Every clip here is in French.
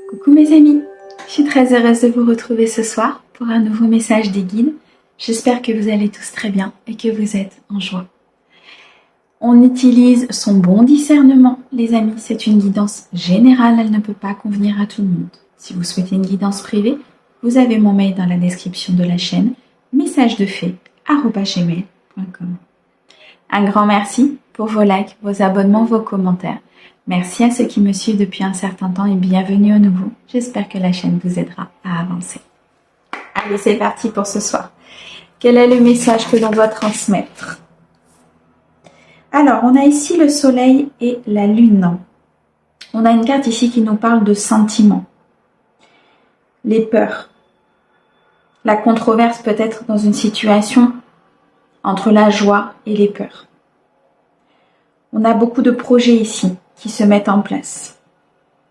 Coucou mes amis, je suis très heureuse de vous retrouver ce soir pour un nouveau message des guides. J'espère que vous allez tous très bien et que vous êtes en joie. On utilise son bon discernement, les amis. C'est une guidance générale, elle ne peut pas convenir à tout le monde. Si vous souhaitez une guidance privée, vous avez mon mail dans la description de la chaîne, messagesdefée@gmail.com. Un grand merci pour vos likes, vos abonnements, vos commentaires. Merci à ceux qui me suivent depuis un certain temps et bienvenue au nouveau. J'espère que la chaîne vous aidera à avancer. Allez, c'est parti pour ce soir. Quel est le message que l'on doit transmettre? Alors, on a ici le soleil et la lune. On a une carte ici qui nous parle de sentiments, les peurs, la controverse peut-être dans une situation entre la joie et les peurs. On a beaucoup de projets ici qui se mettent en place.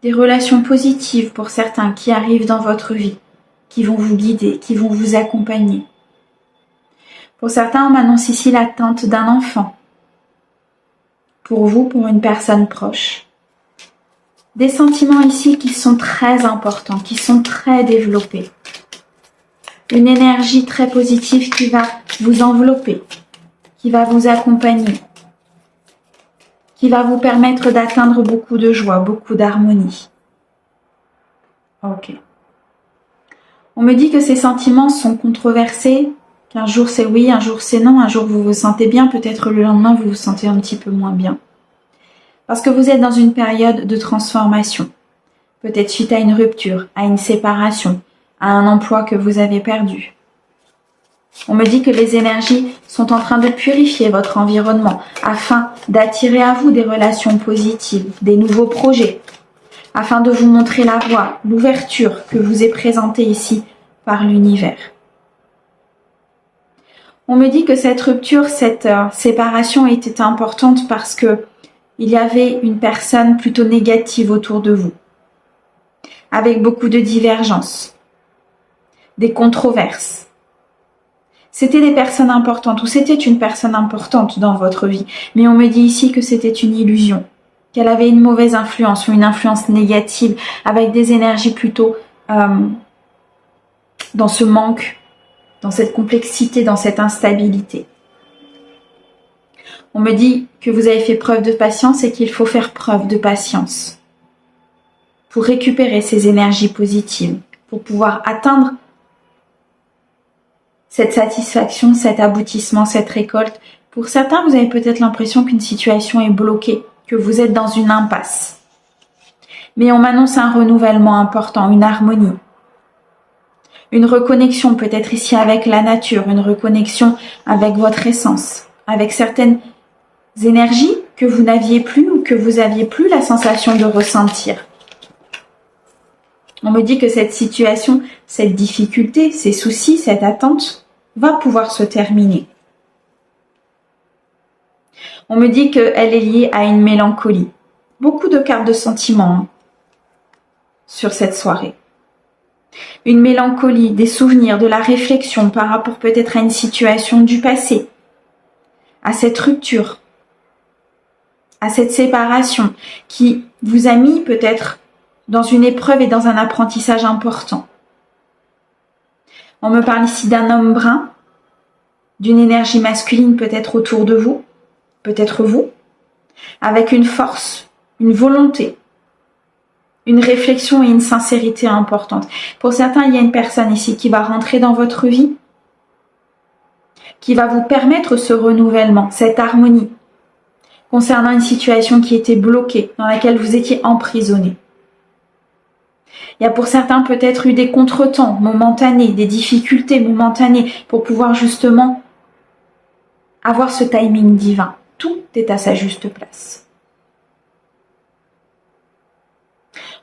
Des relations positives pour certains qui arrivent dans votre vie, qui vont vous guider, qui vont vous accompagner. Pour certains, on m'annonce ici l'attente d'un enfant. Pour vous, pour une personne proche. Des sentiments ici qui sont très importants, qui sont très développés. Une énergie très positive qui va vous envelopper, qui va vous accompagner, qui va vous permettre d'atteindre beaucoup de joie, beaucoup d'harmonie. Ok. On me dit que ces sentiments sont controversés, qu'un jour c'est oui, un jour c'est non, un jour vous vous sentez bien, peut-être le lendemain vous vous sentez un petit peu moins bien. Parce que vous êtes dans une période de transformation. Peut-être suite à une rupture, à une séparation, à un emploi que vous avez perdu. On me dit que les énergies sont en train de purifier votre environnement afin d'attirer à vous des relations positives, des nouveaux projets, afin de vous montrer la voie, l'ouverture que vous est présentée ici par l'univers. On me dit que cette rupture, cette séparation était importante parce que il y avait une personne plutôt négative autour de vous, avec beaucoup de divergences, des controverses. C'était des personnes importantes ou c'était une personne importante dans votre vie. Mais on me dit ici que c'était une illusion, qu'elle avait une mauvaise influence ou une influence négative avec des énergies plutôt dans ce manque, dans cette complexité, dans cette instabilité. On me dit que vous avez fait preuve de patience et qu'il faut faire preuve de patience pour récupérer ces énergies positives, pour pouvoir atteindre cette satisfaction, cet aboutissement, cette récolte. Pour certains, vous avez peut-être l'impression qu'une situation est bloquée, que vous êtes dans une impasse. Mais on m'annonce un renouvellement important, une harmonie. Une reconnexion peut-être ici avec la nature, une reconnexion avec votre essence, avec certaines énergies que vous n'aviez plus ou que vous aviez plus la sensation de ressentir. On me dit que cette situation, cette difficulté, ces soucis, cette attente va pouvoir se terminer. On me dit qu'elle est liée à une mélancolie. Beaucoup de cartes de sentiments sur cette soirée. Une mélancolie, des souvenirs, de la réflexion par rapport peut-être à une situation du passé, à cette rupture, à cette séparation qui vous a mis peut-être dans une épreuve et dans un apprentissage important. On me parle ici d'un homme brun, d'une énergie masculine peut-être autour de vous, peut-être vous, avec une force, une volonté, une réflexion et une sincérité importante. Pour certains, il y a une personne ici qui va rentrer dans votre vie, qui va vous permettre ce renouvellement, cette harmonie, concernant une situation qui était bloquée, dans laquelle vous étiez emprisonné. Il y a pour certains peut-être eu des contretemps momentanés, des difficultés momentanées pour pouvoir justement avoir ce timing divin. Tout est à sa juste place.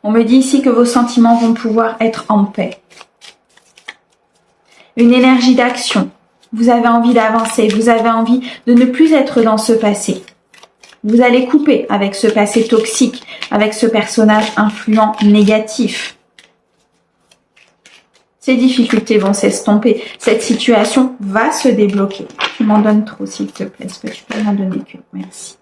On me dit ici que vos sentiments vont pouvoir être en paix. Une énergie d'action. Vous avez envie d'avancer, vous avez envie de ne plus être dans ce passé. Vous allez couper avec ce passé toxique, avec ce personnage influent négatif. Ces difficultés vont s'estomper. Cette situation va se débloquer. Tu m'en donnes trop, s'il te plaît. Est-ce que tu peux m'en donner que? Merci.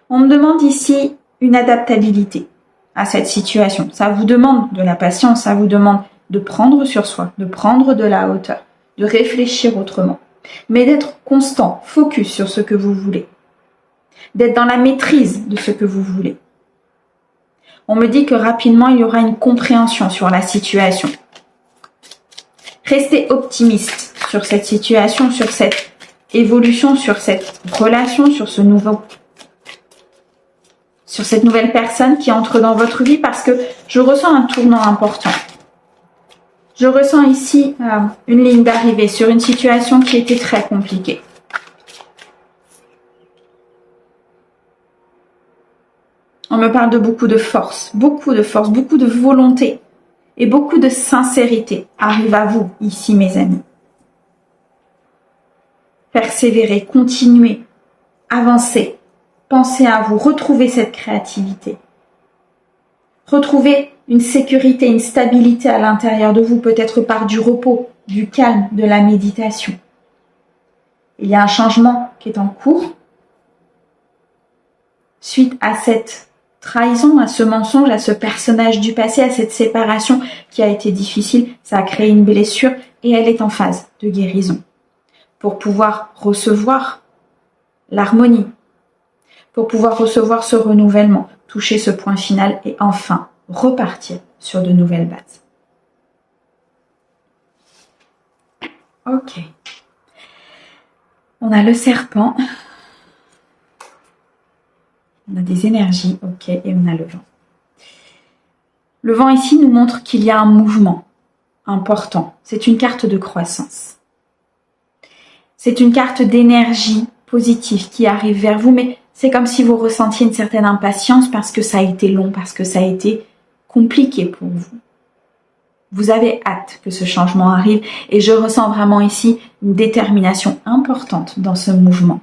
On me demande ici une adaptabilité. à cette situation. Ça vous demande de la patience, ça vous demande de prendre sur soi, de prendre de la hauteur, de réfléchir autrement, mais d'être constant, focus sur ce que vous voulez, d'être dans la maîtrise de ce que vous voulez. On me dit que rapidement, il y aura une compréhension sur la situation. Restez optimiste sur cette situation, sur cette évolution, sur cette relation, sur cette nouvelle personne qui entre dans votre vie, parce que je ressens un tournant important. Je ressens ici une ligne d'arrivée sur une situation qui était très compliquée. On me parle de beaucoup de force, beaucoup de volonté et beaucoup de sincérité arrive à vous ici, mes amis. Persévérez, continuez, avancez, pensez à vous, retrouvez cette créativité. Retrouvez une sécurité, une stabilité à l'intérieur de vous, peut-être par du repos, du calme, de la méditation. Il y a un changement qui est en cours suite à cette trahison, à ce mensonge, à ce personnage du passé, à cette séparation qui a été difficile. Ça a créé une blessure et elle est en phase de guérison. Pour pouvoir recevoir l'harmonie, pour pouvoir recevoir ce renouvellement, toucher ce point final et enfin repartir sur de nouvelles bases. Ok. On a le serpent. On a des énergies, ok, et on a le vent. Le vent ici nous montre qu'il y a un mouvement important. C'est une carte de croissance. C'est une carte d'énergie positive qui arrive vers vous, mais c'est comme si vous ressentiez une certaine impatience parce que ça a été long, parce que ça a été compliqué pour vous. Vous avez hâte que ce changement arrive et je ressens vraiment ici une détermination importante dans ce mouvement.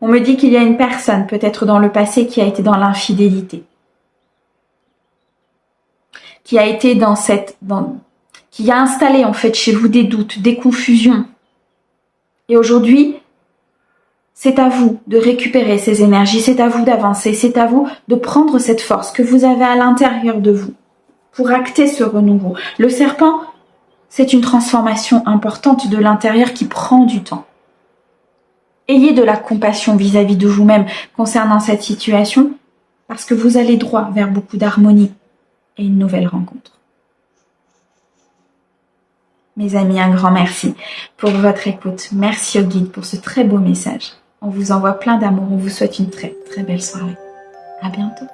On me dit qu'il y a une personne, peut-être dans le passé, qui a été dans l'infidélité. Qui a été qui a installé en fait chez vous des doutes, des confusions. Et aujourd'hui, c'est à vous de récupérer ces énergies, c'est à vous d'avancer, c'est à vous de prendre cette force que vous avez à l'intérieur de vous pour acter ce renouveau. Le serpent, c'est une transformation importante de l'intérieur qui prend du temps. Ayez de la compassion vis-à-vis de vous-même concernant cette situation parce que vous allez droit vers beaucoup d'harmonie et une nouvelle rencontre. Mes amis, un grand merci pour votre écoute. Merci au guide pour ce très beau message. On vous envoie plein d'amour. On vous souhaite une très très belle soirée. À bientôt.